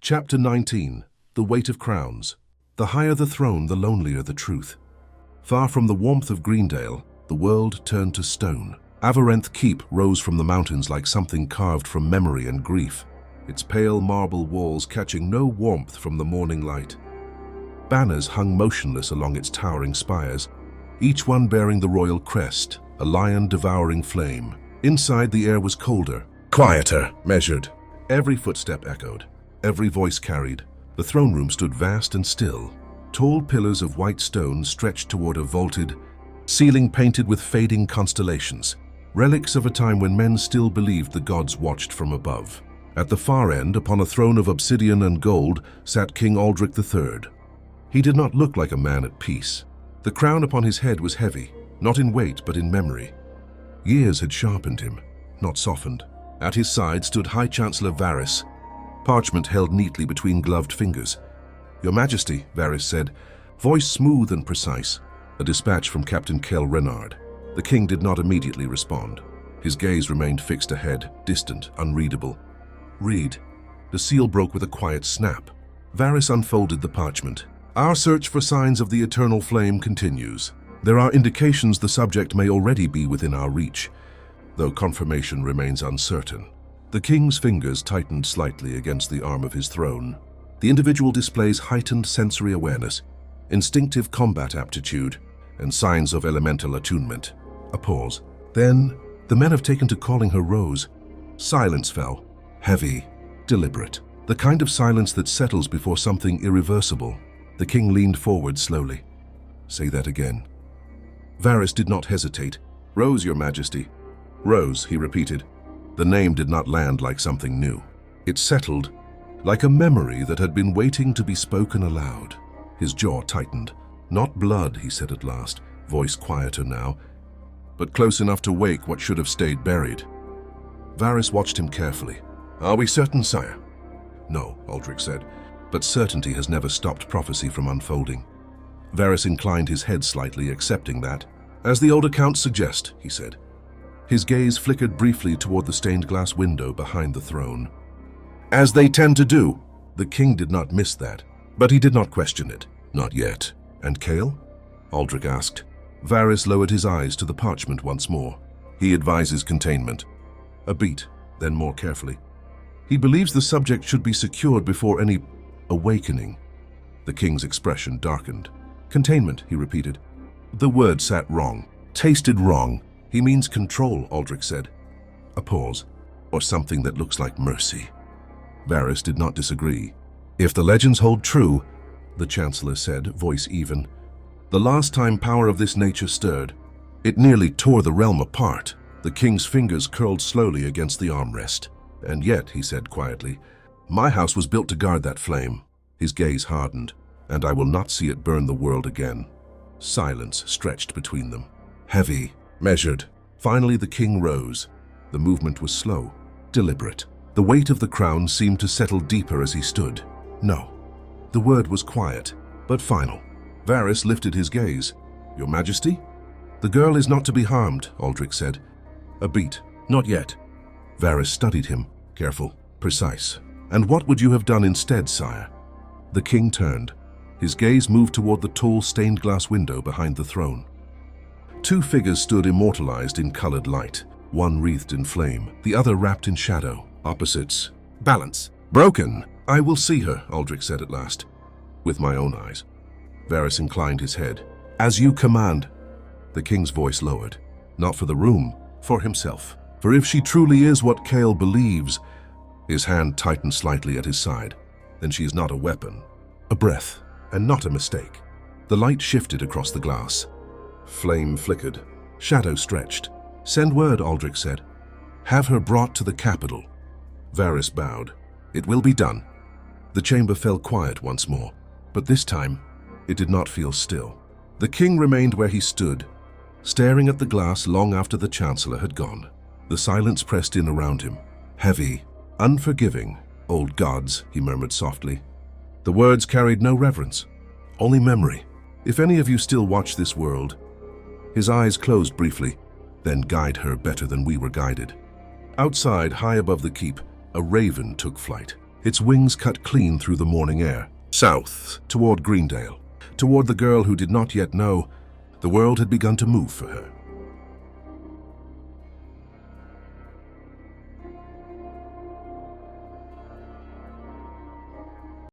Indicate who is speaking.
Speaker 1: Chapter 19. The Weight of Crowns. The higher the throne, the lonelier the truth. Far from the warmth of Greendale, the world turned to stone. Avarenth Keep rose from the mountains like something carved from memory and grief, its pale marble walls catching no warmth from the morning light. Banners hung motionless along its towering spires, each one bearing the royal crest, a lion devouring flame. Inside, the air was colder, quieter, measured. Every footstep echoed, every voice carried. The throne room stood vast and still. Tall pillars of white stone stretched toward a vaulted ceiling painted with fading constellations, relics of a time when men still believed the gods watched from above. At the far end, upon a throne of obsidian and gold, sat King Alden IV. He did not look like a man at peace. The crown upon his head was heavy, not in weight but in memory. Years had sharpened him, not softened. At his side stood High Chancellor Darius, parchment held neatly between gloved fingers. "Your Majesty," Darius said, voice smooth and precise, a dispatch from Captain Kael. The king did not immediately respond. His gaze remained fixed ahead, distant, unreadable. "Read." The seal broke with a quiet snap. Darius unfolded the parchment. "Our search for signs of the eternal flame continues. There are indications the subject may already be within our reach, though confirmation remains uncertain." The king's fingers tightened slightly against the arm of his throne. The individual displays heightened sensory awareness, instinctive combat aptitude, and signs of elemental attunement. A pause. Then, the men have taken to calling her Rose. Silence fell, heavy, deliberate, the kind of silence that settles before something irreversible. The king leaned forward slowly. "Say that again." Darius did not hesitate. "Rose, Your Majesty." "Rose," he repeated. The name did not land like something new. It settled, like a memory that had been waiting to be spoken aloud. His jaw tightened. "Not blood," he said at last, voice quieter now, "but close enough to wake what should have stayed buried." Darius watched him carefully. "Are we certain, sire?" "No," Alden said, "but certainty has never stopped prophecy from unfolding." Darius inclined his head slightly, accepting that. "As the old accounts suggest," he said. His gaze flickered briefly toward the stained glass window behind the throne. "As they tend to do." The king did not miss that, but he did not question it. "Not yet." "And Kael?" Alden asked. Darius lowered his eyes to the parchment once more. "He advises containment." A beat, then more carefully. "He believes the subject should be secured before any awakening." The king's expression darkened. "Containment," he repeated. The word sat wrong, tasted wrong. "He means control," Alden said. A pause. "Or something that looks like mercy." Darius did not disagree. "If the legends hold true," the chancellor said, voice even, "the last time power of this nature stirred, it nearly tore the realm apart." The king's fingers curled slowly against the armrest. "And yet," he said quietly, "my house was built to guard that flame." His gaze hardened. "And I will not see it burn the world again." Silence stretched between them. Heavy, measured. Finally, the king rose. The movement was slow, deliberate. The weight of the crown seemed to settle deeper as he stood. "No." The word was quiet, but final. Darius lifted his gaze. "Your Majesty?" "The girl is not to be harmed," Alden said. A beat. "Not yet." Darius studied him, careful, precise. "And what would you have done instead, sire?" The king turned. His gaze moved toward the tall stained glass window behind the throne. Two figures stood immortalized in colored light, one wreathed in flame, the other wrapped in shadow. Opposites. Balance. "Broken." "I will see her," Alden said at last. "With my own eyes." Darius inclined his head. "As you command." The king's voice lowered. "Not for the room, for himself. For if she truly is what Kael believes." His hand tightened slightly at his side. "Then she is not a weapon. A breath, and not a mistake." The light shifted across the glass. Flame flickered. Shadow stretched. "Send word," Alden said. "Have her brought to the capital." Darius bowed. "It will be done." The chamber fell quiet once more, but this time it did not feel still. The king remained where he stood, staring at the glass long after the chancellor had gone. The silence pressed in around him, heavy, unforgiving. "Old gods," he murmured softly. The words carried no reverence, only memory. "If any of you still watch this world." His eyes closed briefly, "then guide her better than we were guided." Outside, high above the keep, a raven took flight. Its wings cut clean through the morning air. South, toward Greendale, toward the girl who did not yet know the world had begun to move for her.